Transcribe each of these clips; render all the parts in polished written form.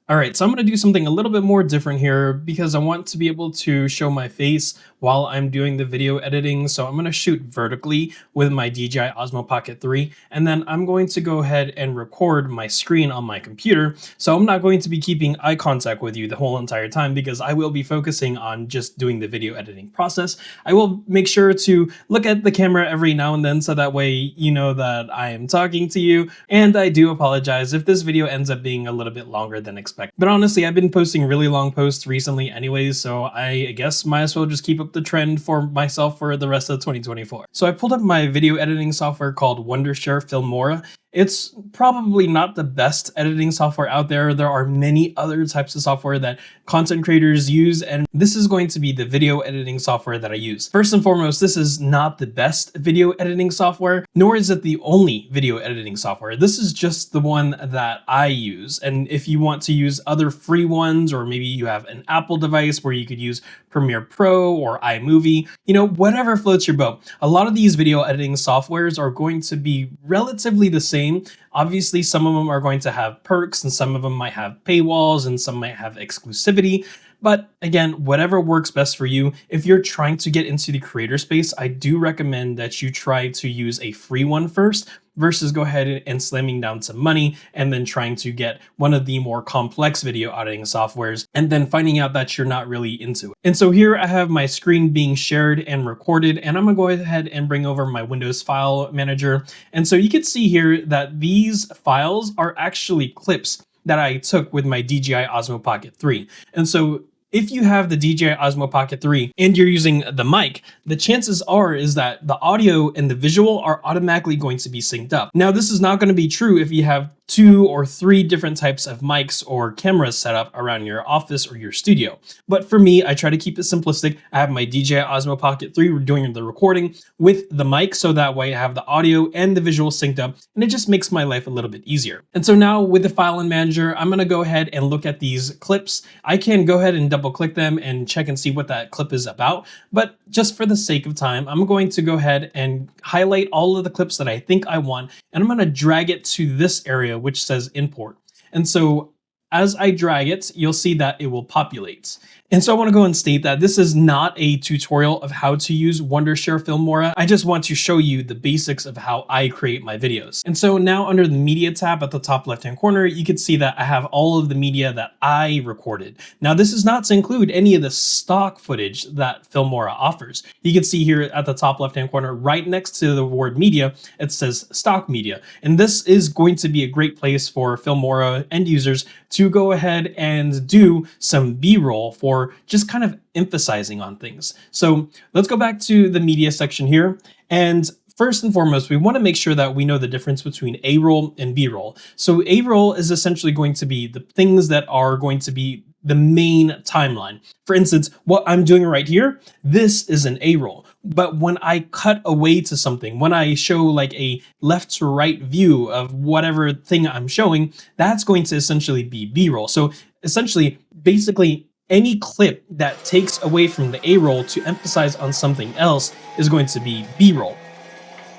All right, so I'm going to do something a little bit more different here because I want to be able to show my face while I'm doing the video editing. So I'm going to shoot vertically with my DJI Osmo Pocket 3, and then I'm going to go ahead and record my screen on my computer. So I'm not going to be keeping eye contact with you the whole entire time because I will be focusing on just doing the video editing process. I will make sure to look at the camera every now and then so that way you know that I am talking to you. And I do apologize if this video ends up being a little bit longer than expected. But honestly, I've been posting really long posts recently anyways, so I guess might as well just keep up the trend for myself for the rest of 2024. So I pulled up my video editing software called Wondershare Filmora. It's probably not the best editing software out there. There are many other types of software that content creators use, and this is going to be the video editing software that I use. First and foremost, this is not the best video editing software, nor is it the only video editing software. This is just the one that I use. And if you want to use other free ones, or maybe you have an Apple device where you could use Premiere Pro or iMovie, whatever floats your boat. A lot of these video editing softwares are going to be relatively the same. Obviously, some of them are going to have perks and some of them might have paywalls and some might have exclusivity. But again, whatever works best for you. If you're trying to get into the creator space, I do recommend that you try to use a free one first versus go ahead and slamming down some money and then trying to get one of the more complex video editing softwares and then finding out that you're not really into it. And so here I have my screen being shared and recorded, and I'm gonna go ahead and bring over my Windows file manager. And so you can see here that these files are actually clips that I took with my DJI Osmo Pocket 3. And so if you have the DJI Osmo Pocket 3 and you're using the mic, the chances is that the audio and the visual are automatically going to be synced up. Now, this is not going to be true if you have 2 or 3 different types of mics or cameras set up around your office or your studio. But for me, I try to keep it simplistic. I have my DJI Osmo Pocket 3 doing the recording with the mic, so that way I have the audio and the visual synced up, and it just makes my life a little bit easier. And so now with the file and manager, I'm going to go ahead and look at these clips. I can go ahead and double click them and check and see what that clip is about. But just for the sake of time, I'm going to go ahead and highlight all of the clips that I think I want, and I'm going to drag it to this area which says import. And so as I drag it, you'll see that it will populate. And so I want to go and state that this is not a tutorial of how to use Wondershare Filmora. I just want to show you the basics of how I create my videos. And so now under the media tab at the top left-hand corner, you can see that I have all of the media that I recorded. Now, this is not to include any of the stock footage that Filmora offers. You can see here at the top left-hand corner, right next to the word media, it says stock media. And this is going to be a great place for Filmora end users to go ahead and do some B-roll for just kind of emphasizing on things. So let's go back to the media section here. And first and foremost, we want to make sure that we know the difference between A-roll and B-roll. So A-roll is essentially going to be the things that are going to be the main timeline. For instance, what I'm doing right here, this is an A-roll. But when I cut away to something, when I show like a left to right view of whatever thing I'm showing, that's going to essentially be B-roll. So essentially, basically, any clip that takes away from the A-roll to emphasize on something else is going to be B-roll.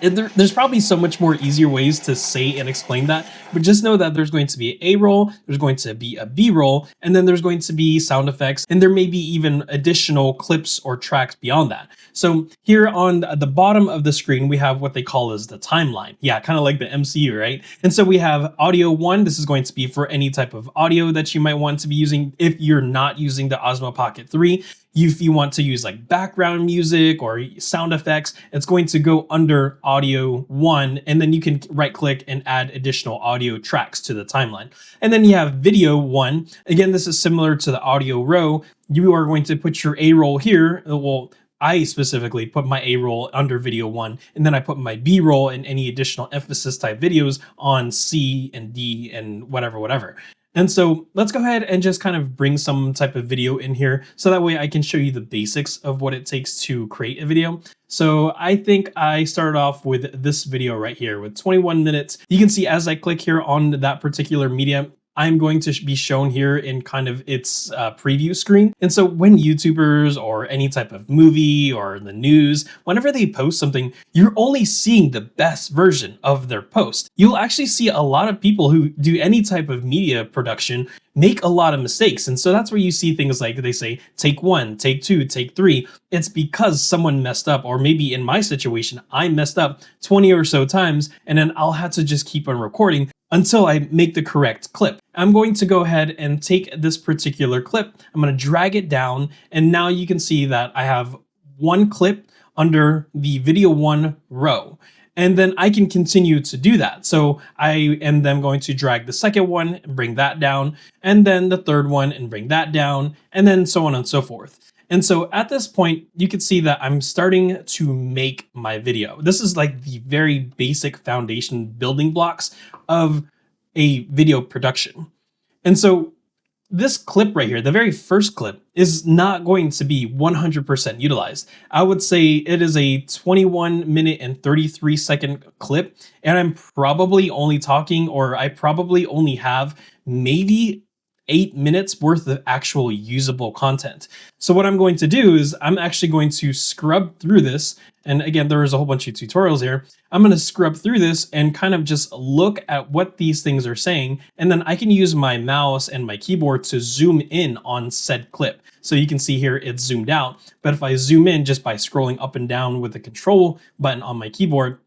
There's probably so much more easier ways to say and explain that, but just know that there's going to be an A-roll, there's going to be a B-roll, and then there's going to be sound effects, and there may be even additional clips or tracks beyond that. So here on the bottom of the screen, we have what they call as the timeline. Yeah, kind of like the MCU, right? And so we have audio 1. This is going to be for any type of audio that you might want to be using if you're not using the Osmo Pocket 3. If you want to use like background music or sound effects, it's going to go under audio 1, and then you can right click and add additional audio tracks to the timeline. And then you have video 1. Again, this is similar to the audio row. You are going to put your A-roll here. Well, I specifically put my A-roll under video 1, and then I put my B-roll and any additional emphasis type videos on C and D and whatever. And so let's go ahead and just kind of bring some type of video in here so that way I can show you the basics of what it takes to create a video. So I think I started off with this video right here with 21 minutes. You can see as I click here on that particular media, I'm going to be shown here in kind of its preview screen. And so when YouTubers or any type of movie or the news, whenever they post something, you're only seeing the best version of their post. You'll actually see a lot of people who do any type of media production make a lot of mistakes. And so that's where you see things like they say, take one, take two, take three. It's because someone messed up, or maybe in my situation, I messed up 20 or so times, and then I'll have to just keep on recording until I make the correct clip. I'm going to go ahead and take this particular clip, I'm going to drag it down, and now you can see that I have one clip under the video one row. And then I can continue to do that. So I am then going to drag the second one and bring that down, and then the third one and bring that down, and then so on and so forth. And so at this point, you can see that I'm starting to make my video. This is like the very basic foundation building blocks of a video production. And so this clip right here, the very first clip, is not going to be 100% utilized. I would say it is a 21 minute and 33 second clip, and I'm probably only talking, or I probably only have maybe 8 minutes worth of actual usable content. So what I'm going to do is I'm actually going to scrub through this. And again, there is a whole bunch of tutorials here. I'm going to scrub through this and kind of just look at what these things are saying. And then I can use my mouse and my keyboard to zoom in on said clip. So you can see here it's zoomed out. But if I zoom in just by scrolling up and down with the control button on my keyboard,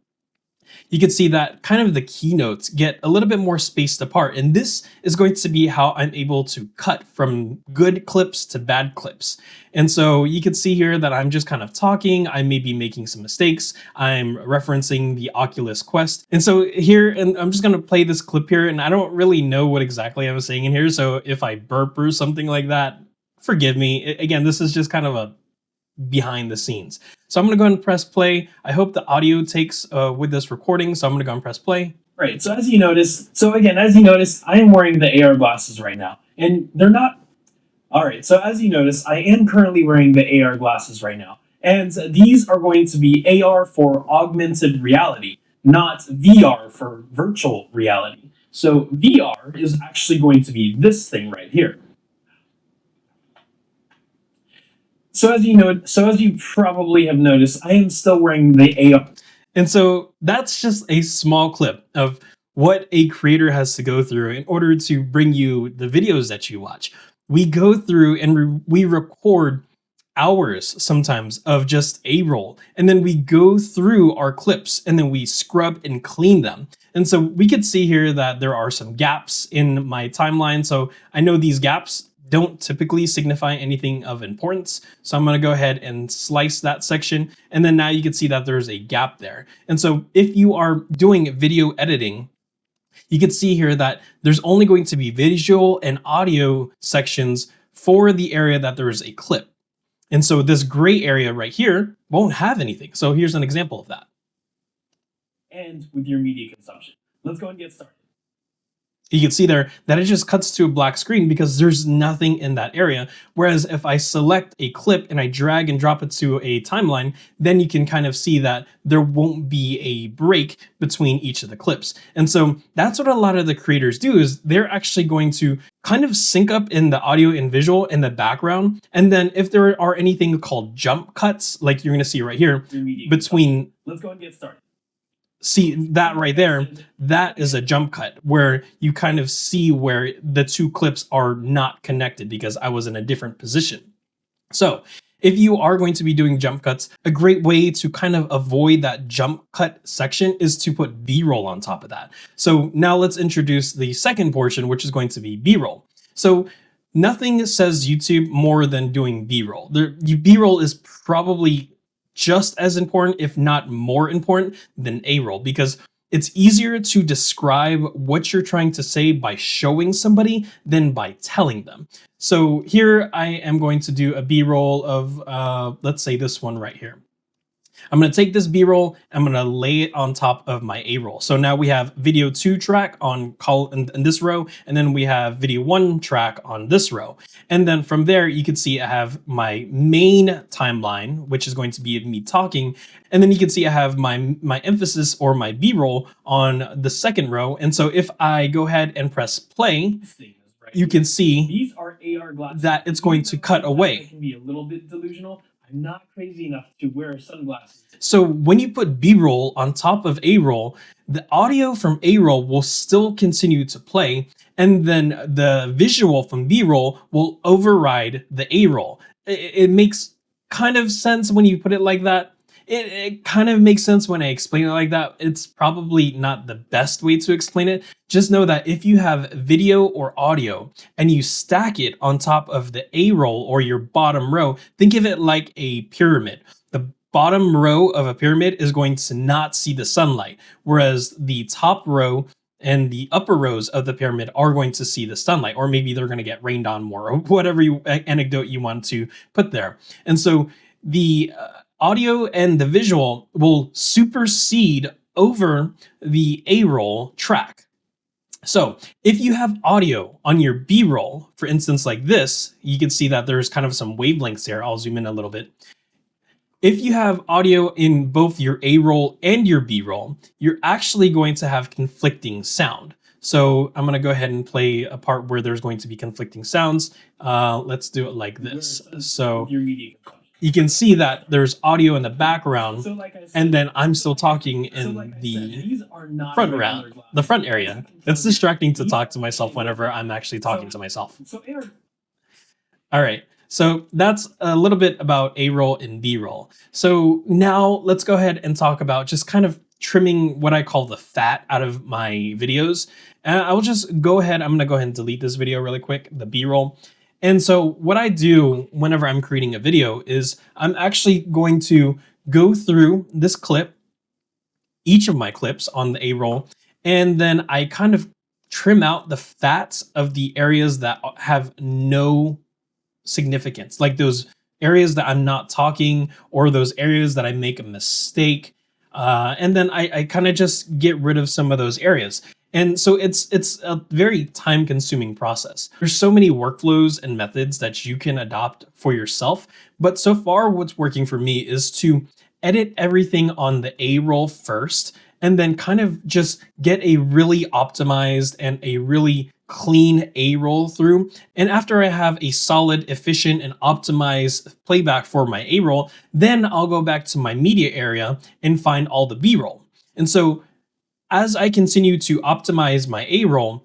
you can see that kind of the keynotes get a little bit more spaced apart. And this is going to be how I'm able to cut from good clips to bad clips. And so you can see here that I'm just kind of talking. I may be making some mistakes. I'm referencing the Oculus Quest. And so here, and I'm just going to play this clip here, and I don't really know what exactly I was saying in here. So if I burp or something like that, forgive me. Again, this is just kind of a behind the scenes. So I'm going to go ahead and press play. I hope the audio takes with this recording. So I'm going to go and press play. Right. So as you notice, I am wearing the AR glasses right now, and they're not. All right. So as you notice, I am currently wearing the AR glasses right now, and these are going to be AR for augmented reality, not VR for virtual reality. So VR is actually going to be this thing right here. So as you probably have noticed, I am still wearing the AR. And so that's just a small clip of what a creator has to go through in order to bring you the videos that you watch. We go through and we record hours sometimes of just A-roll, and then we go through our clips and then we scrub and clean them. And so we could see here that there are some gaps in my timeline. So I know these gaps don't typically signify anything of importance. So I'm going to go ahead and slice that section. And then now you can see that there's a gap there. And so if you are doing video editing, you can see here that there's only going to be visual and audio sections for the area that there is a clip. And so this gray area right here won't have anything. So here's an example of that. And with your media consumption. Let's go and get started. You can see there that it just cuts to a black screen because there's nothing in that area. Whereas if I select a clip and I drag and drop it to a timeline, then you can kind of see that there won't be a break between each of the clips. And so that's what a lot of the creators do, is they're actually going to kind of sync up in the audio and visual in the background. And then if there are anything called jump cuts, like you're going to see right here between... Let's go and get started. See that right there, that is a jump cut where you kind of see where the two clips are not connected because I was in a different position. So if you are going to be doing jump cuts, a great way to kind of avoid that jump cut section is to put B-roll on top of that. So now let's introduce the second portion, which is going to be B-roll. So nothing says YouTube more than doing B-roll. B-roll is probably just as important, if not more important, than A-roll, because it's easier to describe what you're trying to say by showing somebody than by telling them. So here I am going to do a B-roll of, let's say this one right here. I'm going to take this B-roll, I'm going to lay it on top of my A-roll. So now we have video 2 track on in this row, and then we have video 1 track on this row. And then from there, you can see I have my main timeline, which is going to be me talking. And then you can see I have my emphasis or my B-roll on the second row. And so if I go ahead and press play, you can see these are AR glasses that it's going to cut away. It can be a little bit delusional. I'm not crazy enough to wear sunglasses. So when you put B-roll on top of A-roll, the audio from A-roll will still continue to play, and then the visual from B-roll will override the A-roll. It makes kind of sense when you put it like that. It kind of makes sense when I explain it like that. It's probably not the best way to explain it. Just know that if you have video or audio and you stack it on top of the A-roll or your bottom row, think of it like a pyramid. The bottom row of a pyramid is going to not see the sunlight, whereas the top row and the upper rows of the pyramid are going to see the sunlight, or maybe they're going to get rained on more, or whatever anecdote you want to put there. And so the audio and the visual will supersede over the A-roll track. So if you have audio on your B-roll, for instance, like this, you can see that there's kind of some wavelengths there. I'll zoom in a little bit. If you have audio in both your A-roll and your B-roll, you're actually going to have conflicting sound. So I'm going to go ahead and play a part where there's going to be conflicting sounds. Let's do it like this. So you can see that there's audio in the background, and then I'm still talking in the front area. It's distracting to talk to myself whenever I'm actually talking to myself. All right. So that's a little bit about A-roll and B-roll. So now let's go ahead and talk about just kind of trimming what I call the fat out of my videos. And I will just go ahead, I'm going to go ahead and delete this video really quick, the B-roll. And so what I do whenever I'm creating a video is I'm actually going to go through this clip, each of my clips on the A-roll, and then I kind of trim out the fat of the areas that have no significance, like those areas that I'm not talking, or those areas that I make a mistake. And then I kind of just get rid of some of those areas. And so it's a very time-consuming process. There's so many workflows and methods that you can adopt for yourself, but so far what's working for me is to edit everything on the A-roll first, and then kind of just get a really optimized and a really clean A-roll through. And after I have a solid, efficient, and optimized playback for my A-roll, then I'll go back to my media area and find all the B-roll. And so as I continue to optimize my A-roll,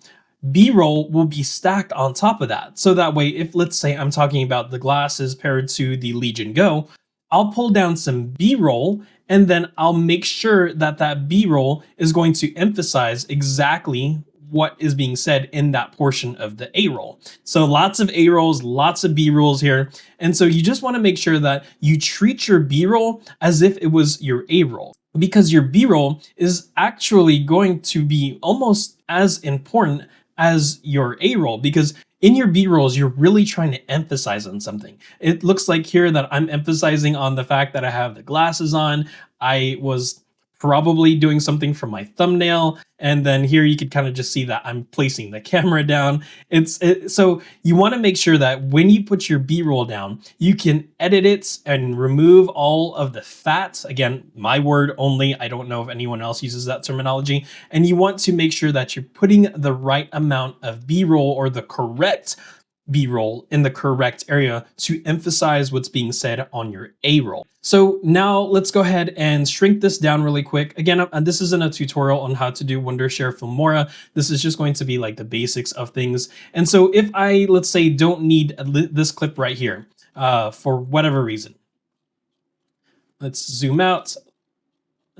B-roll will be stacked on top of that. So that way, if let's say I'm talking about the glasses paired to the Legion Go, I'll pull down some B-roll, and then I'll make sure that that B-roll is going to emphasize exactly what is being said in that portion of the A-roll. So lots of A-rolls, lots of B-rolls here. And so you just want to make sure that you treat your B-roll as if it was your A-roll, because your B-roll is actually going to be almost as important as your A-roll, because in your B-rolls, you're really trying to emphasize on something. It looks like here that I'm emphasizing on the fact that I have the glasses on. I was probably doing something for my thumbnail, and then here you could kind of just see that I'm placing the camera down. So you want to make sure that when you put your B-roll down, you can edit it and remove all of the fat. Again, my word only. I don't know if anyone else uses that terminology. And you want to make sure that you're putting the right amount of B-roll, or the correct B-roll, in the correct area to emphasize what's being said on your A-roll. So now let's go ahead and shrink this down really quick. Again, this isn't a tutorial on how to do Wondershare Filmora. This is just going to be like the basics of things. And so if I, let's say, don't need this clip right here for whatever reason, let's zoom out,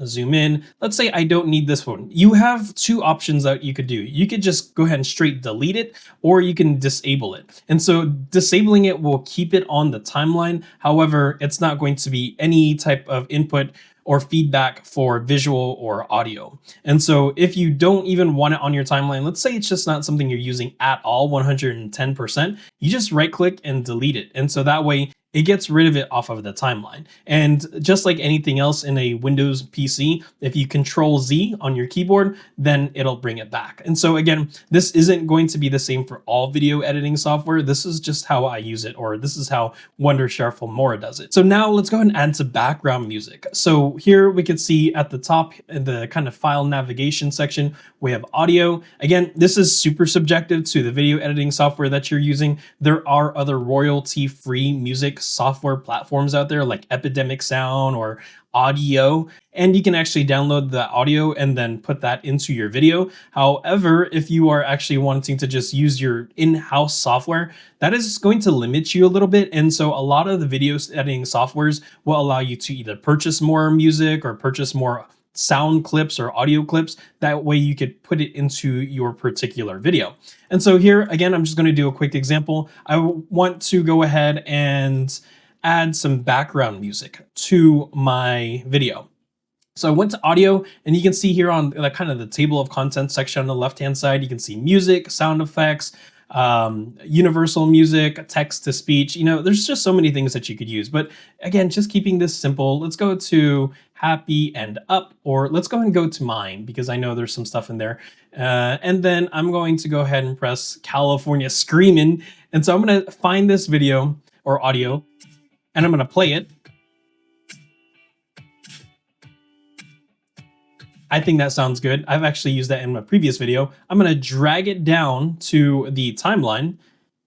zoom in. Let's say I don't need this one. You have two options that you could do. You could just go ahead and straight delete it, or you can disable it. And so disabling it will keep it on the timeline. However, it's not going to be any type of input or feedback for visual or audio. And so if you don't even want it on your timeline, let's say it's just not something you're using at all, 110%, you just right click and delete it. And so that way it gets rid of it off of the timeline. And just like anything else in a Windows PC, if you Control Z on your keyboard, then it'll bring it back. And so again, this isn't going to be the same for all video editing software. This is just how I use it, or this is how Wondershare Filmora does it. So now let's go ahead and add some background music. So here we can see at the top in the kind of file navigation section, we have audio. Again, this is super subjective to the video editing software that you're using. There are other royalty-free music software platforms out there like Epidemic Sound or Audio, and you can actually download the audio and then put that into your video. However, if you are actually wanting to just use your in-house software, that is going to limit you a little bit. And so a lot of the video editing softwares will allow you to either purchase more music or purchase more sound clips or audio clips. That way you could put it into your particular video. And so here, again, I'm just going to do a quick example. I want to go ahead and add some background music to my video. So I went to audio, and you can see here on the kind of the table of contents section on the left-hand side, you can see music, sound effects, universal music, text to speech. You know, there's just so many things that you could use. But again, just keeping this simple, let's go to happy and up, or let's go and go to mine because I know there's some stuff in there. And then I'm going to go ahead and press California Screamin'. And so I'm going to find this video or audio, and I'm going to play it. I think that sounds good. I've actually used that in my previous video. I'm going to drag it down to the timeline,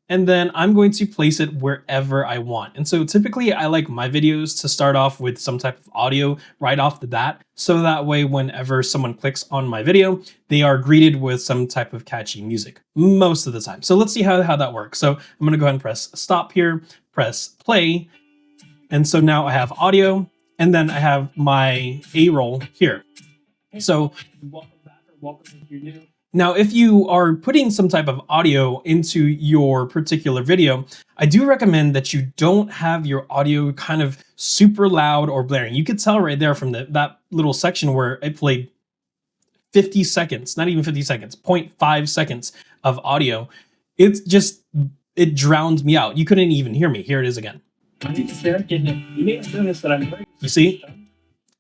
and then I'm going to place it wherever I want. And so typically I like my videos to start off with some type of audio right off the bat. So that way, whenever someone clicks on my video, they are greeted with some type of catchy music most of the time. So let's see how that works. So I'm going to go ahead and press stop here, press play. And so now I have audio, and then I have my A-roll here. So welcome back, or welcome if you're new. Now, if you are putting some type of audio into your particular video, I do recommend that you don't have your audio kind of super loud or blaring. You could tell right there from that little section where it played 50 seconds, not even 50 seconds, 0.5 seconds of audio. It drowned me out. You couldn't even hear me. Here it is again. You may have noticed that I'm very... You see?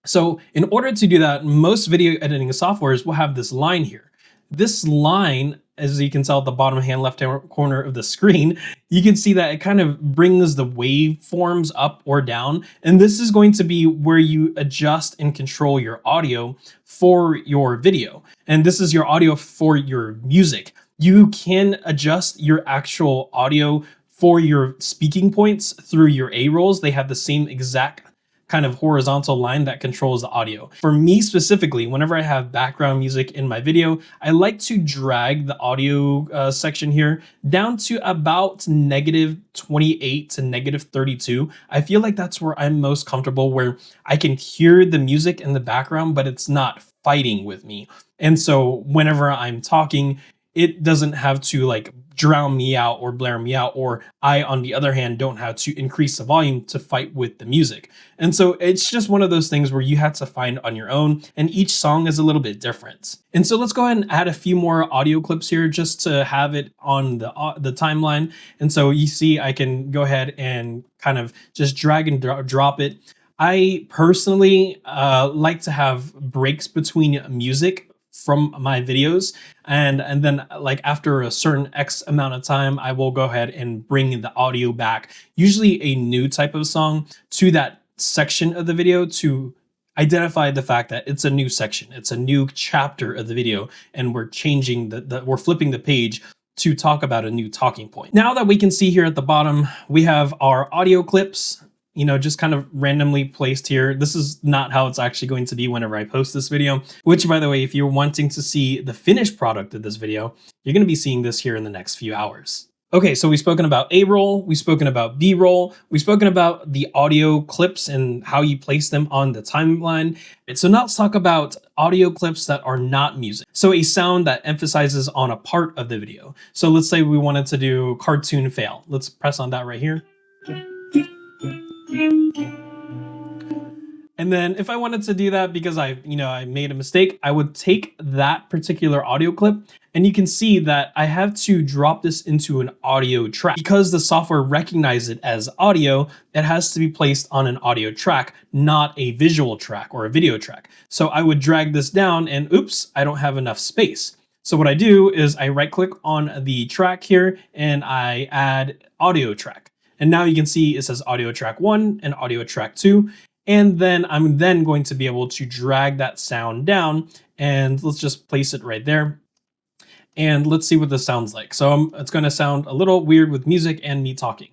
So in order to do that, most video editing softwares will have this line here. This line, as you can tell at the bottom hand left-hand corner of the screen, you can see that it kind of brings the waveforms up or down. And this is going to be where you adjust and control your audio for your video. And this is your audio for your music. You can adjust your actual audio for your speaking points through your A-rolls. They have the same exact kind of horizontal line that controls the audio. For me specifically, whenever I have background music in my video, I like to drag the audio section here down to about -28 to -32. I feel like that's where I'm most comfortable, where I can hear the music in the background, but it's not fighting with me. And so whenever I'm talking, it doesn't have to like drown me out or blare me out, or I, on the other hand, don't have to increase the volume to fight with the music. And so it's just one of those things where you have to find on your own, and each song is a little bit different. And so let's go ahead and add a few more audio clips here just to have it on the timeline. And so you see I can go ahead and kind of just drag and drop it. I personally like to have breaks between music from my videos, and then like after a certain X amount of time, I will go ahead and bring the audio back, usually a new type of song, to that section of the video to identify the fact that it's a new section, it's a new chapter of the video, and we're changing we're flipping the page to talk about a new talking point. Now that we can see here at the bottom, we have our audio clips, you know, just kind of randomly placed here. This is not how it's actually going to be whenever I post this video, which, by the way, if you're wanting to see the finished product of this video, you're going to be seeing this here in the next few hours. Okay, so we've spoken about A-roll, we've spoken about B-roll, we've spoken about the audio clips and how you place them on the timeline. So now let's talk about audio clips that are not music. So a sound that emphasizes on a part of the video. So let's say we wanted to do cartoon fail. Let's press on that right here. And then if I wanted to do that because I made a mistake, I would take that particular audio clip, and you can see that I have to drop this into an audio track. Because the software recognizes it as audio, it has to be placed on an audio track, not a visual track or a video track. So I would drag this down and oops, I don't have enough space. So what I do is I right click on the track here and I add audio track. And now you can see it says audio track 1 and audio track 2. And then I'm then going to be able to drag that sound down, and let's just place it right there. And let's see what this sounds like. So it's going to sound a little weird with music and me talking.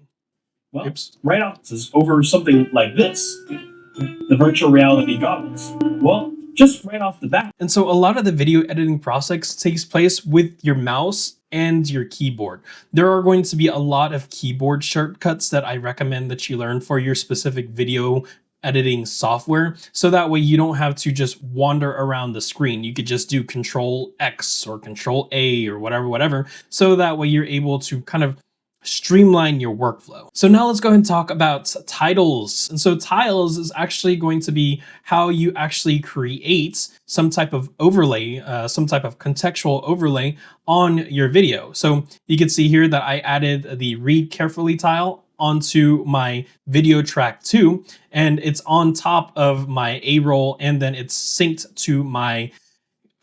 Well, oops. Right off, this is over something like this. The virtual reality goggles. Well, just right off the bat. And so a lot of the video editing process takes place with your mouse and your keyboard. There are going to be a lot of keyboard shortcuts that I recommend that you learn for your specific video editing software, so that way you don't have to just wander around the screen. You could just do Control X or Control A or whatever, so that way you're able to kind of streamline your workflow. So now let's go ahead and talk about titles. And so titles is actually going to be how you actually create some type of overlay, some type of contextual overlay on your video. So you can see here that I added the read carefully tile onto my video track 2, and it's on top of my A-roll, and then it's synced to my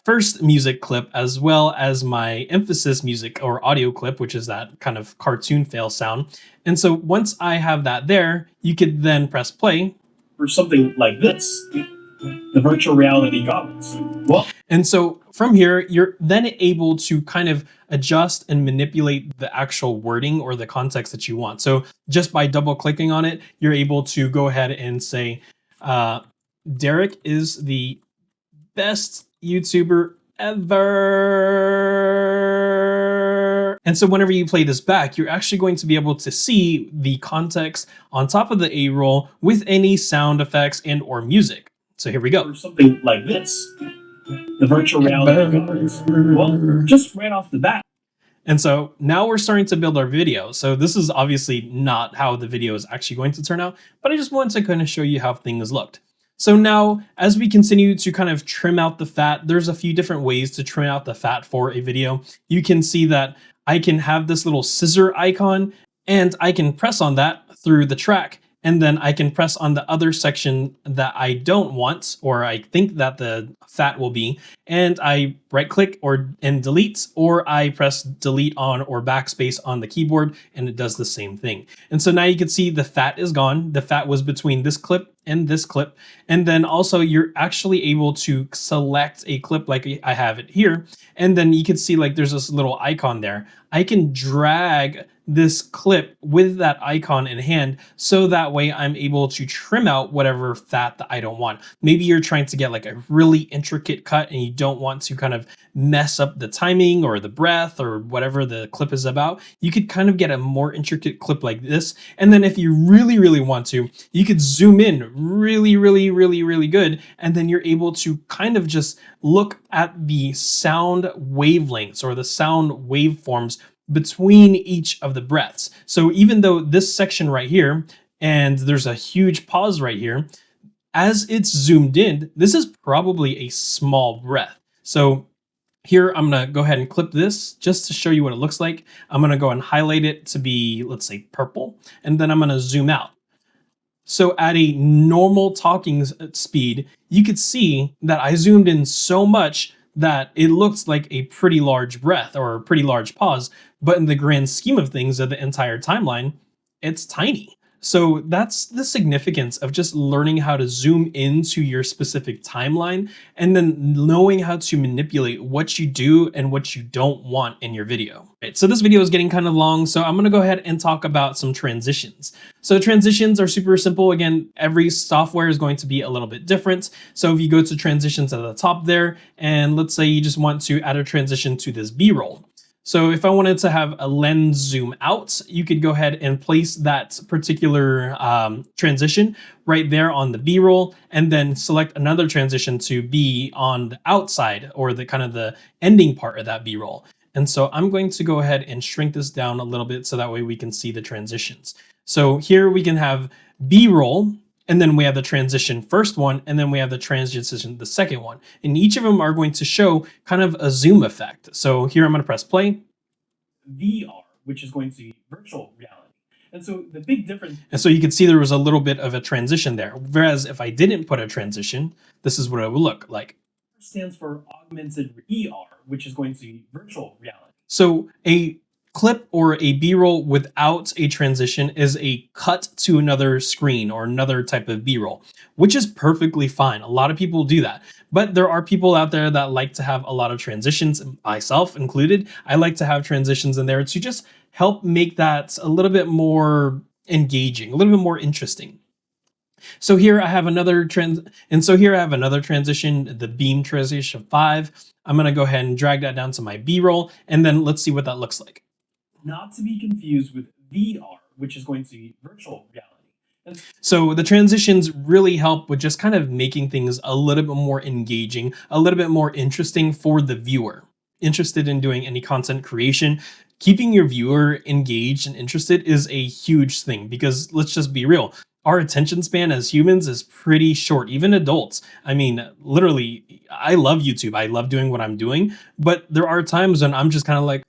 first music clip as well as my emphasis music or audio clip, which is that kind of cartoon fail sound. And so once I have that there, you could then press play. For something like this, the virtual reality goggles. Well, and so from here, you're then able to kind of adjust and manipulate the actual wording or the context that you want. So just by double clicking on it, you're able to go ahead and say, Derek is the best YouTuber ever. And so whenever you play this back, you're actually going to be able to see the context on top of the A-roll with any sound effects and or music. So here we go. For something like this, the virtual reality goggles. Well, just right off the bat. And so now we're starting to build our video. So this is obviously not how the video is actually going to turn out, but I just wanted to kind of show you how things looked. So now, as we continue to kind of trim out the fat, there's a few different ways to trim out the fat for a video. You can see that I can have this little scissor icon, and I can press on that through the track, and then I can press on the other section that I don't want, or I think that the fat will be, and I right click and delete, or I press delete on or backspace on the keyboard, and it does the same thing. And so now you can see the fat is gone. The fat was between this clip and this clip. And then also you're actually able to select a clip like I have it here. And then you can see like there's this little icon there. I can drag this clip with that icon in hand, so that way I'm able to trim out whatever fat that I don't want. Maybe you're trying to get like a really intricate cut and you don't want to kind of mess up the timing or the breath or whatever the clip is about. You could kind of get a more intricate clip like this. And then if you really, really want to, you could zoom in really, really, really, really good. And then you're able to kind of just look at the sound wavelengths or the sound waveforms between each of the breaths. So even though this section right here, and there's a huge pause right here, as it's zoomed in, this is probably a small breath. So here, I'm gonna go ahead and clip this just to show you what it looks like. I'm gonna go and highlight it to be, let's say, purple, and then I'm gonna zoom out. So at a normal talking speed, you could see that I zoomed in so much that it looks like a pretty large breath or a pretty large pause, but in the grand scheme of things of the entire timeline, it's tiny. So that's the significance of just learning how to zoom into your specific timeline and then knowing how to manipulate what you do and what you don't want in your video. Right, so this video is getting kind of long, so I'm gonna go ahead and talk about some transitions. So transitions are super simple. Again, every software is going to be a little bit different. So if you go to transitions at the top there, and let's say you just want to add a transition to this B-roll. So if I wanted to have a lens zoom out, you could go ahead and place that particular transition right there on the B-roll, and then select another transition to be on the outside or the kind of the ending part of that B-roll. And so I'm going to go ahead and shrink this down a little bit so that way we can see the transitions. So here we can have B-roll, and then we have the transition first one, and then we have the transition the second one. And each of them are going to show kind of a zoom effect. So here I'm going to press play. VR, which is going to be virtual reality. And so the big difference. And so you can see there was a little bit of a transition there. Whereas if I didn't put a transition, this is what it would look like. Stands for augmented ER, which is going to be virtual reality. So a clip or a B-roll without a transition is a cut to another screen or another type of B-roll, which is perfectly fine. A lot of people do that. But there are people out there that like to have a lot of transitions, myself included. I like to have transitions in there to just help make that a little bit more engaging, a little bit more interesting. So here I have another transition, the beam transition 5. I'm going to go ahead and drag that down to my B-roll, and then let's see what that looks like. Not to be confused with VR, which is going to be virtual reality. So the transitions really help with just kind of making things a little bit more engaging, a little bit more interesting for the viewer. Interested in doing any content creation, keeping your viewer engaged and interested is a huge thing, because let's just be real. Our attention span as humans is pretty short, even adults. I mean, literally, I love YouTube. I love doing what I'm doing, but there are times when I'm just kind of like,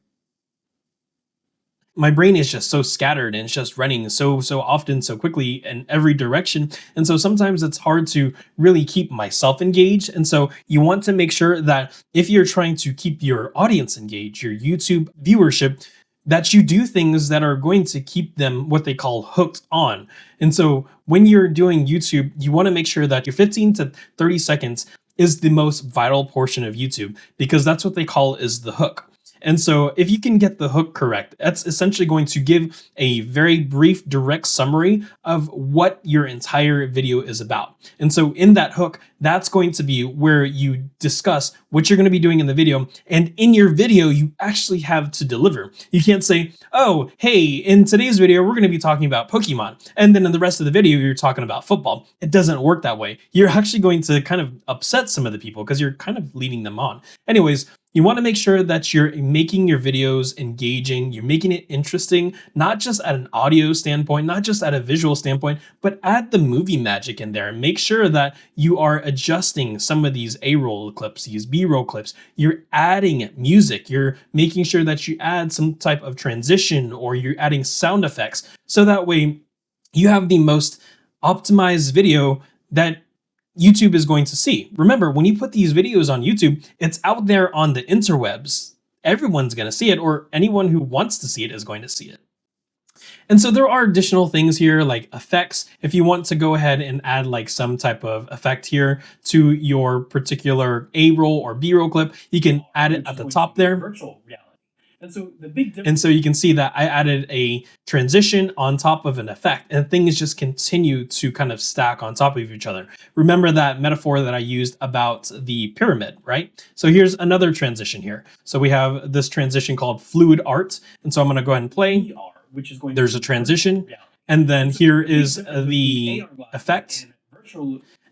my brain is just so scattered and it's just running so often, so quickly in every direction. And so sometimes it's hard to really keep myself engaged. And so you want to make sure that if you're trying to keep your audience engaged, your YouTube viewership, that you do things that are going to keep them what they call hooked on. And so when you're doing YouTube, you want to make sure that your 15 to 30 seconds is the most vital portion of YouTube, because that's what they call is the hook. And so if you can get the hook correct, that's essentially going to give a very brief, direct summary of what your entire video is about. And so in that hook, that's going to be where you discuss what you're going to be doing in the video. And in your video, you actually have to deliver. You can't say, oh, hey, in today's video, we're going to be talking about Pokemon. And then in the rest of the video, you're talking about football. It doesn't work that way. You're actually going to kind of upset some of the people because you're kind of leading them on. Anyways, you want to make sure that you're making your videos engaging, you're making it interesting, not just at an audio standpoint, not just at a visual standpoint, but add the movie magic in there and make sure that you are adjusting some of these A-roll clips, these B-roll clips. You're adding music, you're making sure that you add some type of transition, or you're adding sound effects. So that way you have the most optimized video that YouTube is going to see. Remember, when you put these videos on YouTube, it's out there on the interwebs. Everyone's going to see it, or anyone who wants to see it is going to see it. And so there are additional things here like effects. If you want to go ahead and add like some type of effect here to your particular A-roll or B-roll clip, you can add it at the top there. Virtual reality. And so the big difference. And so you can see that I added a transition on top of an effect, and things just continue to kind of stack on top of each other. Remember that metaphor that I used about the pyramid, right? So here's another transition here. So we have this transition called fluid art. And so I'm going to go ahead and play. Which is going There's a transition. And then here is the effect.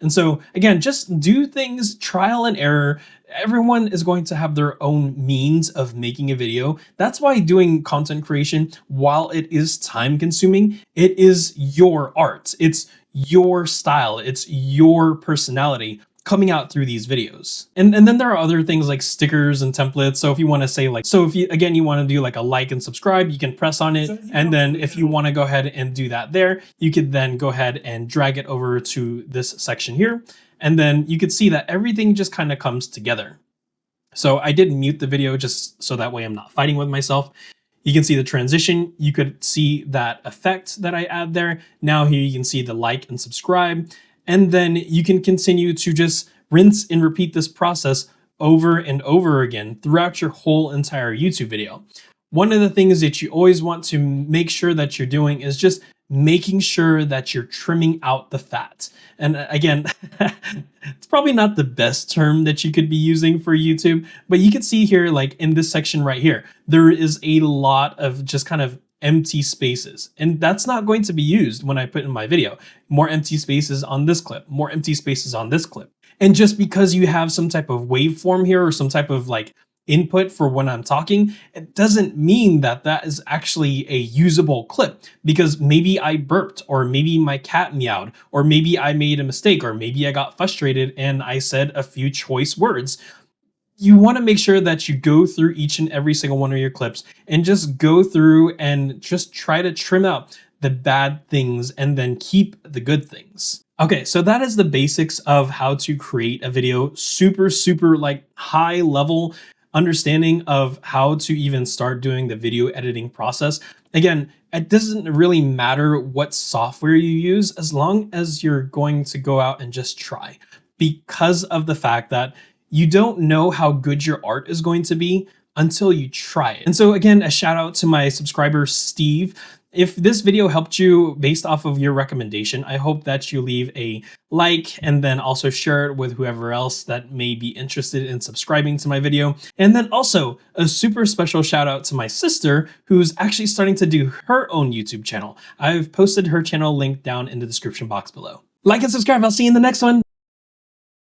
And so again, just do things trial and error. Everyone is going to have their own means of making a video. That's why doing content creation, while it is time consuming, it is your art. It's your style. It's your personality coming out through these videos. And then there are other things like stickers and templates. So if you want to say like, so if you, again, you want to do like a like and subscribe, you can press on it. And then if you want to go ahead and do that there, you could then go ahead and drag it over to this section here. And then you could see that everything just kind of comes together. So I did mute the video just so that way I'm not fighting with myself. You can see the transition. You could see that effect that I add there. Now here you can see the like and subscribe. And then you can continue to just rinse and repeat this process over and over again throughout your whole entire YouTube video. One of the things that you always want to make sure that you're doing is just making sure that you're trimming out the fat. And again, it's probably not the best term that you could be using for YouTube, but you can see here, like in this section right here, there is a lot of just kind of empty spaces, and that's not going to be used when I put in my video. More empty spaces on this clip, more empty spaces on this clip. And just because you have some type of waveform here or some type of like input for when I'm talking, it doesn't mean that that is actually a usable clip, because maybe I burped, or maybe my cat meowed, or maybe I made a mistake, or maybe I got frustrated and I said a few choice words. You want to make sure that you go through each and every single one of your clips and just go through and just try to trim out the bad things and then keep the good things. Okay, so that is the basics of how to create a video. Super like high level understanding of how to even start doing the video editing process. Again, it doesn't really matter what software you use as long as you're going to go out and just try, because of the fact that you don't know how good your art is going to be until you try it. And so again, a shout out to my subscriber, Steve. If this video helped you based off of your recommendation, I hope that you leave a like and then also share it with whoever else that may be interested in subscribing to my video. And then also a super special shout out to my sister, who's actually starting to do her own YouTube channel. I've posted her channel link down in the description box below. Like and subscribe. I'll see you in the next one.